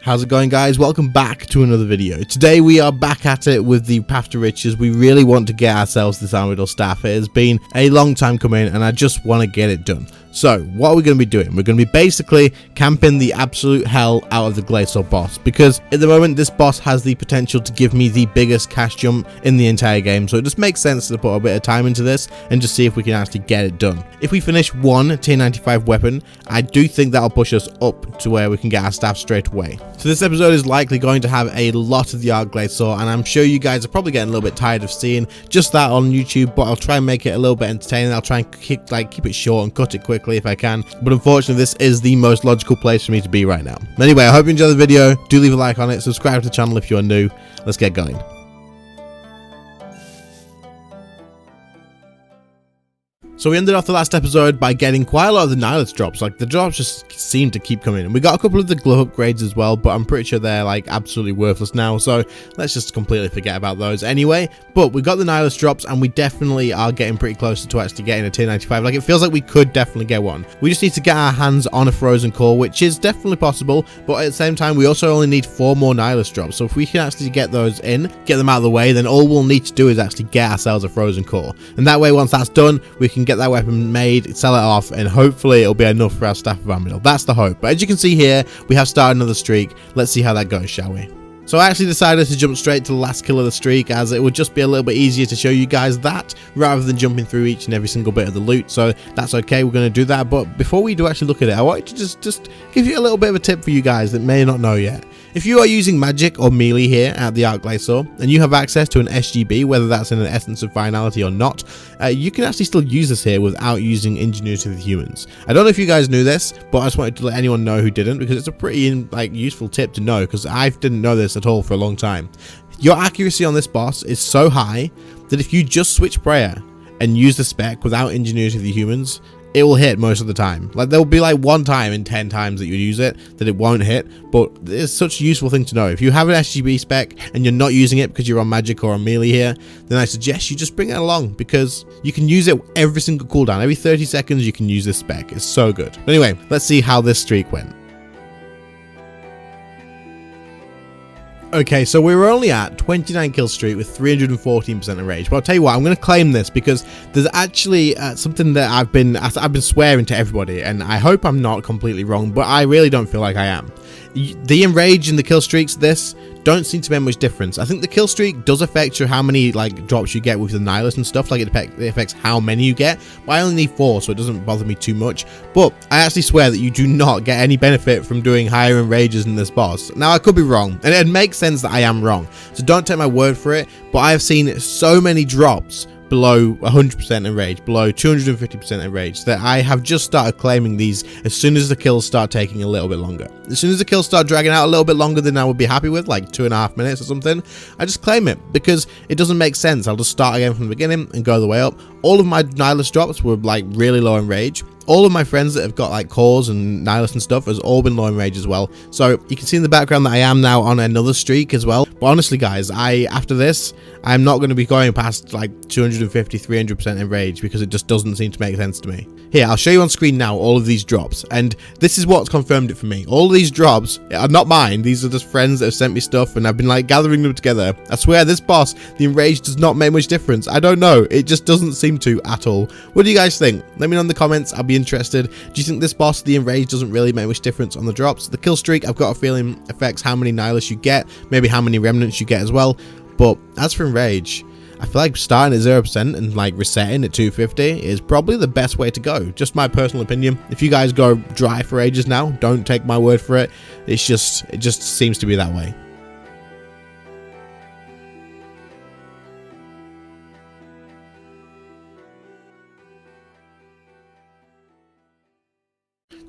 How's it going, guys? Welcome back to another video. Today we are back at it with the Path to Riches. We really want to get ourselves this Armadyl staff. It has been a long time coming and I just want to get it done. So what are we going to be doing? We're going to be basically camping the absolute hell out of the glacor boss, because at the moment this boss has the potential to give me the biggest cash jump in the entire game. So it just makes sense to put a bit of time into this and just see if we can actually get it done. If we finish one tier 95 weapon, I do think that'll push us up to where we can get our staff straight away. So this episode is likely going to have a lot of the arch-glacor, and I'm sure you guys are probably getting a little bit tired of seeing just that on YouTube, but I'll try and make it a little bit entertaining. I'll try and keep it short and cut it quickly if I can, but unfortunately this is the most logical place for me to be right now. Anyway, I hope you enjoy the video. Do leave a like on it, subscribe to the channel if you are new. Let's get going. So we ended off the last episode by getting quite a lot of the Nihilist drops. Like, the drops just seem to keep coming. And we got a couple of the glove upgrades as well, but I'm pretty sure they're like absolutely worthless now. So let's just completely forget about those anyway. But we got the Nihilist drops and we definitely are getting pretty close to actually getting a tier 95. Like, it feels like we could definitely get one. We just need to get our hands on a frozen core, which is definitely possible. But at the same time, we also only need 4 more Nihilist drops. So if we can actually get those in, get them out of the way, then all we'll need to do is actually get ourselves a frozen core. And that way, once that's done, we can get that weapon made, sell it off, and hopefully it'll be enough for our staff of Armadyl. That's the hope. But as you can see here, we have started another streak. Let's see how that goes, shall we? So I actually decided to jump straight to the last kill of the streak, as it would just be a little bit easier to show you guys that rather than jumping through each and every single bit of the loot. So that's okay, we're going to do that. But before we do actually look at it, I wanted to just give you a little bit of a tip for you guys that may not know yet. If you are using magic or melee here at the arch-glacor and you have access to an SGB, whether that's in an Essence of Finality or not, you can actually still use this here without using Ingenuity of the Humans. I don't know if you guys knew this, but I just wanted to let anyone know who didn't, because it's a pretty useful tip to know, because I didn't know this at all for a long time. Your accuracy on this boss is so high that if you just switch prayer and use the spec without Ingenuity of the Humans, it will hit most of the time. Like, there will be like one time in 10 times that you use it that it won't hit, but it's such a useful thing to know. If you have an SGB spec and you're not using it because you're on magic or on melee here, then I suggest you just bring it along, because you can use it every single cooldown. Every 30 seconds you can use this spec. It's so good. But anyway, let's see how this streak went. Okay, so we were only at 29 kill streak with 314% of rage. But I'll tell you what, I'm going to claim this, because there's actually something that I've been swearing to everybody, and I hope I'm not completely wrong, but I really don't feel like I am. The enrage and the kill streaks, this don't seem to make much difference. I think the kill streak does affect how many drops you get with the Nihilist and stuff. Like, it affects how many you get, but I only need 4, so it doesn't bother me too much. But I actually swear that you do not get any benefit from doing higher enrages in this boss. Now, I could be wrong, and it makes sense that I am wrong, so don't take my word for it, but I have seen so many drops below 100% enrage, below 250% enrage, that I have just started claiming these as soon as the kills start taking a little bit longer. As soon as the kills start dragging out a little bit longer than I would be happy with, like 2.5 minutes or something, I just claim it, because it doesn't make sense. I'll just start again from the beginning and go the way up. All of my Nihilist drops were like really low in rage. All of my friends that have got like cores and Nihilist and stuff has all been low in rage as well. So you can see in the background that I am now on another streak as well. But honestly, guys, after this, I'm not going to be going past like 250, 300% in rage, because it just doesn't seem to make sense to me. Here, I'll show you on screen now all of these drops, and this is what's confirmed it for me. All of these drops are not mine. These are just friends that have sent me stuff, and I've been like gathering them together. I swear, this boss, the enrage does not make much difference. I don't know. It just doesn't seem to at all. What do you guys think? Let me know in the comments. I'll be interested. Do you think this boss, the enrage, doesn't really make much difference on the drops? The kill streak, I've got a feeling, affects how many Nihilists you get, maybe how many remnants you get as well. But as for enrage, I feel like starting at 0% and like resetting at 250 is probably the best way to go. Just my personal opinion. If you guys go dry for ages now, don't take my word for it. It just seems to be that way.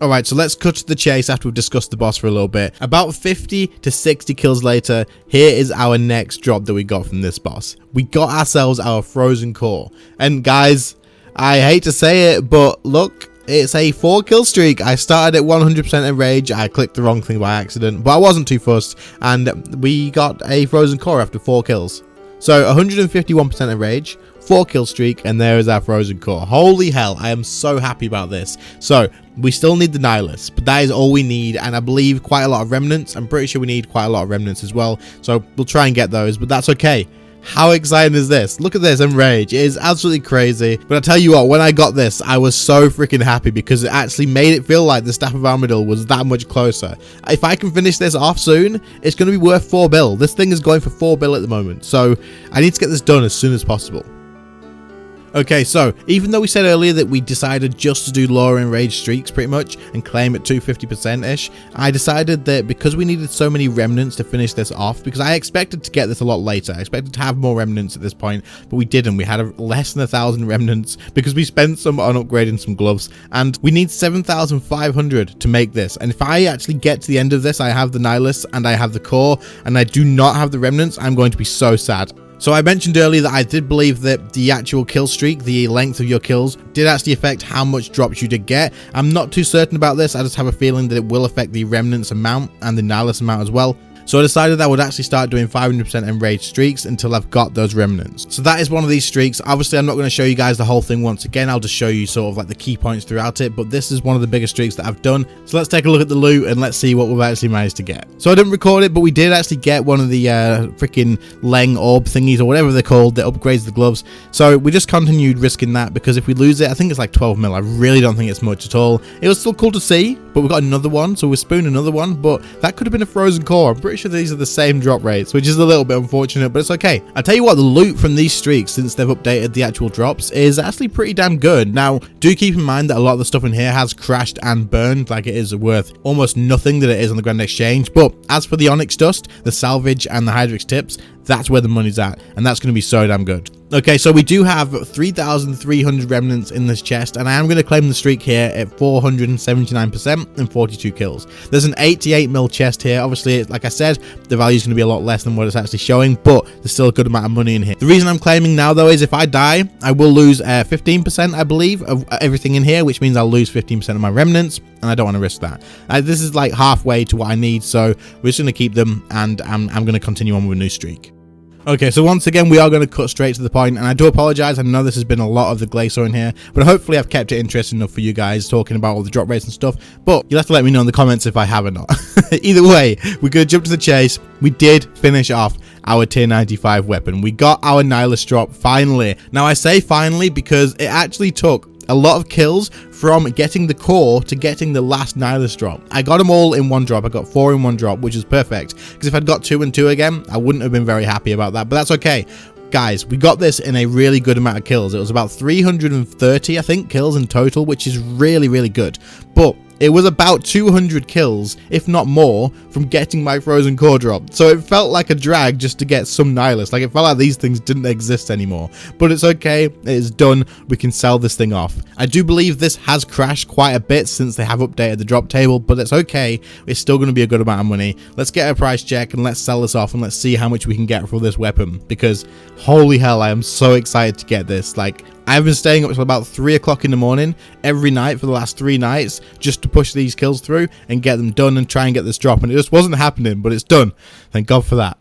Alright, so let's cut to the chase after we've discussed the boss for a little bit. About 50 to 60 kills later, here is our next drop that we got from this boss. We got ourselves our frozen core. And guys, I hate to say it, but look, it's a 4 kill streak. I started at 100% enrage. I clicked the wrong thing by accident, but I wasn't too fussed. And we got a frozen core after 4 kills. So 151% enrage, 4 kill streak, and there is our frozen core. Holy hell, I am so happy about this. So we still need the nihilist, but that is all we need, and I believe quite a lot of remnants. I'm pretty sure we need quite a lot of remnants as well, so we'll try and get those, but that's okay. How exciting is this? Look at this enrage. It is absolutely crazy. But I tell you what, when I got this, I was so freaking happy because it actually made it feel like the Staff of Armadyl was that much closer. If I can finish this off soon, it's going to be worth 4 bill. This thing is going for 4 bill at the moment, so I need to get this done as soon as possible. Okay, so even though we said earlier that we decided just to do lower enraged streaks pretty much and claim at 250%-ish, I decided that because we needed so many remnants to finish this off, because I expected to get this a lot later, I expected to have more remnants at this point, but we didn't. We had less than 1,000 remnants because we spent some on upgrading some gloves, and we need 7,500 to make this. And if I actually get to the end of this, I have the nihilist and I have the core, and I do not have the remnants, I'm going to be so sad. So I mentioned earlier that I did believe that the actual kill streak, the length of your kills, did actually affect how much drops you did get. I'm not too certain about this. I just have a feeling that it will affect the remnants amount and the nihilist amount as well. So I decided I would actually start doing 500% enraged streaks until I've got those remnants. So that is one of these streaks. Obviously, I'm not going to show you guys the whole thing once again. I'll just show you sort of like the key points throughout it. But this is one of the biggest streaks that I've done. So let's take a look at the loot and let's see what we've actually managed to get. So I didn't record it, but we did actually get one of the freaking Leng orb thingies or whatever they're called that upgrades the gloves. So we just continued risking that because if we lose it, I think it's like 12 mil. I really don't think it's much at all. It was still cool to see, but we got another one. So we spoon another one, but that could have been a frozen core. I'm pretty sure these are the same drop rates, which is a little bit unfortunate, but it's okay. I tell you what, the loot from these streaks since they've updated the actual drops is actually pretty damn good. Now, do keep in mind that a lot of the stuff in here has crashed and burned, like it is worth almost nothing that it is on the Grand Exchange. But as for the Onyx dust, the salvage and the Hydrix tips, that's where the money's at, and that's going to be so damn good. Okay, so we do have 3,300 remnants in this chest, and I am going to claim the streak here at 479% and 42 kills. There's an 88 mil chest here. Obviously, like I said, the value is going to be a lot less than what it's actually showing, but there's still a good amount of money in here. The reason I'm claiming now, though, is if I die, I will lose 15%, I believe, of everything in here, which means I'll lose 15% of my remnants, and I don't want to risk that. This is like halfway to what I need, so we're just going to keep them, and I'm going to continue on with a new streak. Okay, so once again, we are going to cut straight to the point, and I do apologize. I know this has been a lot of the Glacor in here, but hopefully I've kept it interesting enough for you guys talking about all the drop rates and stuff, but you'll have to let me know in the comments if I have or not. Either way, we're going to jump to the chase. We did finish off our tier 95 weapon. We got our nihilist drop finally. Now, I say finally because it actually took a lot of kills from getting the core to getting the last nihilist drop. I got them all in one drop. I got 4 in one drop, which is perfect, because if I'd got 2 and 2 again, I wouldn't have been very happy about that, but that's okay. Guys, we got this in a really good amount of kills. It was about 330, I think, kills in total, which is really, really good. But it was about 200 kills, if not more, from getting my frozen core drop. So it felt like a drag just to get some nihilist. Like, it felt like these things didn't exist anymore. But it's okay. It is done. We can sell this thing off. I do believe this has crashed quite a bit since they have updated the drop table, but it's okay. It's still going to be a good amount of money. Let's get a price check and let's sell this off and let's see how much we can get for this weapon, because holy hell, I am so excited to get this. Like, I've been staying up until about 3 o'clock in the morning every night for the last 3 nights just to push these kills through and get them done and try and get this drop, and it just wasn't happening, but it's done. Thank God for that.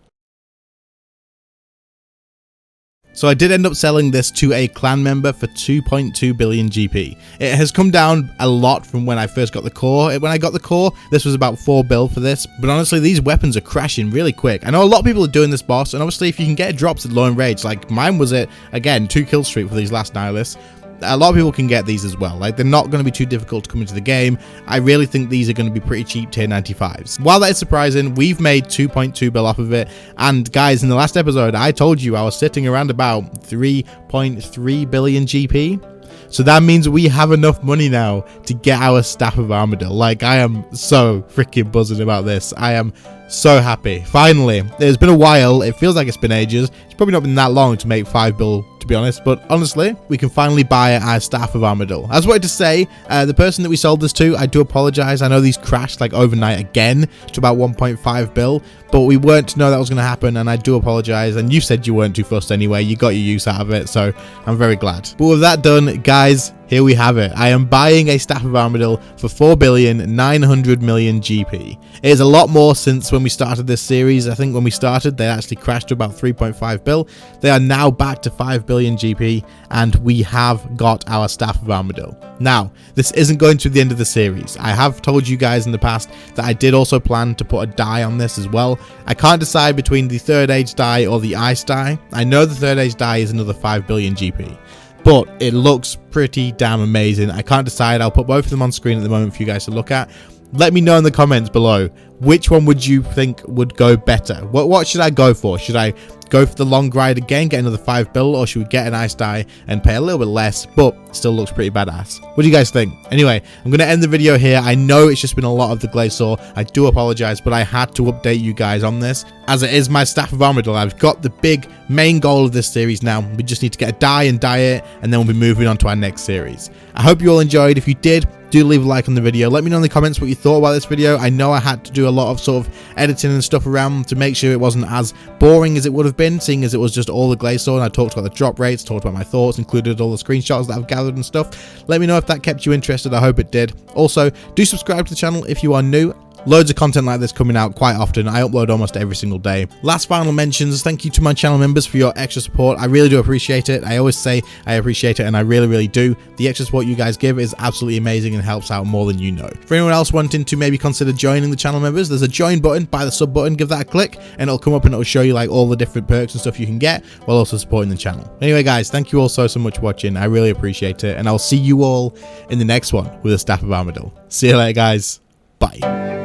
So I did end up selling this to a clan member for 2.2 billion GP. It has come down a lot from when I first got the core. When I got the core, this was about 4 bill for this. But honestly, these weapons are crashing really quick. I know a lot of people are doing this boss, and obviously if you can get drops at low enrage, like mine was it, again, 2 kill streak for these last nihilists. A lot of people can get these as well. Like, they're not going to be too difficult to come into the game. I really think these are going to be pretty cheap tier 95s. While that is surprising, we've made 2.2 bill off of it. And guys, in the last episode, I told you I was sitting around about 3.3 billion GP. So that means we have enough money now to get our Staff of Armadyl. Like, I am so freaking buzzing about this. I am so happy. Finally, it's been a while. It feels like it's been ages. It's probably not been that long to make 5 bill, to be honest, but honestly, we can finally buy our Staff of Armadyl. I just wanted to say, the person that we sold this to, I do apologize. I know these crashed like overnight again to about 1.5 bill, but we weren't to know that was going to happen, and I do apologize. And you said you weren't too fussed anyway. You got your use out of it, so I'm very glad. But with that done, guys, here we have it. I am buying a Staff of Armadyl for 4,900,000,000 GP. It is a lot more since when we started this series. I think when we started, they actually crashed to about 3.5 bill. They are now back to 5 billion GP, and we have got our Staff of Armadyl. Now, this isn't going to be the end of the series. I have told you guys in the past that I did also plan to put a die on this as well. I can't decide between the Third Age die or the Ice die. I know the Third Age die is another 5 billion GP. But it looks pretty damn amazing. I can't decide. I'll put both of them on screen at the moment for you guys to look at. Let me know in the comments below, which one would you think would go better? What should I go for? Should I go for the long ride again, get another 5 bill, or should we get an ice die and pay a little bit less, but still looks pretty badass? What do you guys think? Anyway, I'm going to end the video here. I know it's just been a lot of the Glacor. I do apologize, but I had to update you guys on this, as it is my Staff of Armadyl. I've got the big main goal of this series now. We just need to get a die and dye it, and then we'll be moving on to our next series. I hope you all enjoyed. If you did, do leave a like on the video. Let me know in the comments what you thought about this video. I know I had to do a lot of sort of editing and stuff around to make sure it wasn't as boring as it would have been, seeing as it was just all the Glacor, and I talked about the drop rates, talked about my thoughts, included all the screenshots that I've gathered and stuff. Let me know if that kept you interested. I hope it did. Also, do subscribe to the channel if you are new. Loads of content like this coming out quite often. I upload almost every single day. Last final mentions, thank you to my channel members for your extra support. I really do appreciate it. I always say I appreciate it, and I really do. The extra support you guys give is absolutely amazing and helps out more than you know. For anyone else wanting to maybe consider joining the channel members, there's a join button by the sub button. Give that a click and it'll come up and it'll show you like all the different perks and stuff you can get while also supporting the channel. Anyway guys, thank you all so much for watching. I really appreciate it, and I'll see you all in the next one with a Staff of Armadyl. See you later guys. Bye.